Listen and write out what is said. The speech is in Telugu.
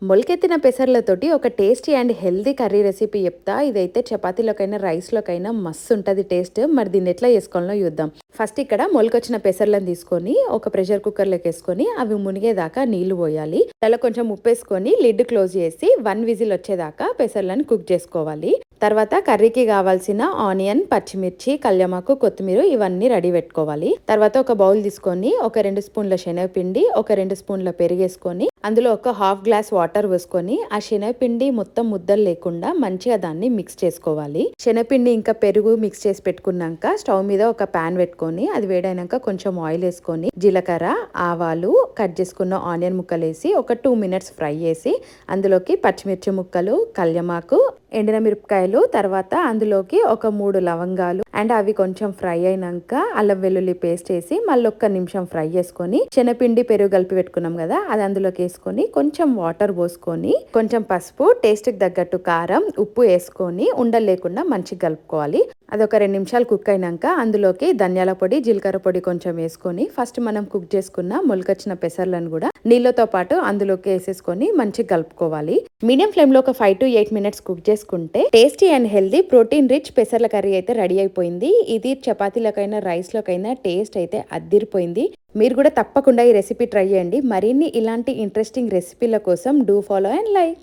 మొలకెత్తిన పెసర్లతోటి ఒక tasty and healthy curry recipe చెప్తా. ఇదైతే చపాతీలోకైనా రైస్లోకైనా మస్తు ఉంటుంది టేస్ట్. మరి దీన్ని ఎట్లా చేసుకోవాలో చూద్దాం. ఫస్ట్ ఇక్కడ మొలకొచ్చిన పెసర్లను తీసుకొని ఒక ప్రెషర్ కుక్కర్లోకి వేసుకొని అవి మునిగేదాకా నీళ్లు పోయాలి. అలా కొంచెం ఉప్పు వేసుకొని లిడ్ క్లోజ్ చేసి 1 విజిల్ వచ్చేదాకా పెసర్లను కుక్ చేసుకోవాలి. తర్వాత కర్రీకి కావాల్సిన ఆనియన్, పచ్చిమిర్చి, కళ్యామాకు, కొత్తిమీర ఇవన్నీ రెడీ పెట్టుకోవాలి. తర్వాత ఒక బౌల్ తీసుకొని ఒక 2 స్పూన్ల శనగపిండి, ఒక 2 స్పూన్ల పెరిగేసుకొని అందులో ఒక హాఫ్ గ్లాస్ వాటర్ వేసుకొని ఆ శనగపిండి మొత్తం ముద్దలు లేకుండా మంచిగా దాన్ని మిక్స్ చేసుకోవాలి. శనగపిండి ఇంకా పెరుగు మిక్స్ చేసి పెట్టుకున్నాక స్టవ్ మీద ఒక పాన్ పెట్టుకొని అది వేడైనాక కొంచెం ఆయిల్ వేసుకొని జీలకర్ర, ఆవాలు, కట్ చేసుకున్న ఆనియన్ ముక్కలు వేసి ఒక 2 మినిట్స్ ఫ్రై చేసి అందులోకి పచ్చిమిర్చి ముక్కలు, కళ్యామాకు, ఎండిన మిరపకాయలు, తర్వాత అందులోకి ఒక 3 లవంగాలు అండ్ అవి కొంచెం ఫ్రై అయినాక అల్లం వెల్లుల్లి పేస్ట్ వేసి మళ్ళీ ఒక్క నిమిషం ఫ్రై చేసుకొని శనగపిండి పెరుగు కలిపి పెట్టుకున్నాం కదా అది అందులోకి వేసుకొని కొంచెం వాటర్ పోసుకొని కొంచెం పసుపు, టేస్ట్ కి తగ్గట్టు కారం, ఉప్పు వేసుకొని ఉండలు లేకుండా మంచిగా కలుపుకోవాలి. అది ఒక 2 నిమిషాలు కుక్ అయినాక అందులోకి ధనియాల పొడి, జీలకర్ర పొడి కొంచెం వేసుకొని ఫస్ట్ మనం కుక్ చేసుకున్న మొలకొచ్చిన పెసర్లను కూడా నీళ్ళతో పాటు అందులోకి వేసేసుకొని మంచిగా కలుపుకోవాలి. మీడియం ఫ్లేమ్ లో ఒక 5 to 8 మినిట్స్ కుక్ చేసుకుంటే tasty and healthy protein rich పెసర్ల కర్రీ అయితే రెడీ అయిపోయింది. ఇది చపాతీలకైనా రైస్ లోకైనా టేస్ట్ అయితే అద్దిరిపోయింది. మీరు కూడా తప్పకుండా ఈ రెసిపీ ట్రై చేయండి. మరిన్ని ఇలాంటి ఇంట్రెస్టింగ్ రెసిపీల కోసం డూ ఫాలో అండ్ లైక్.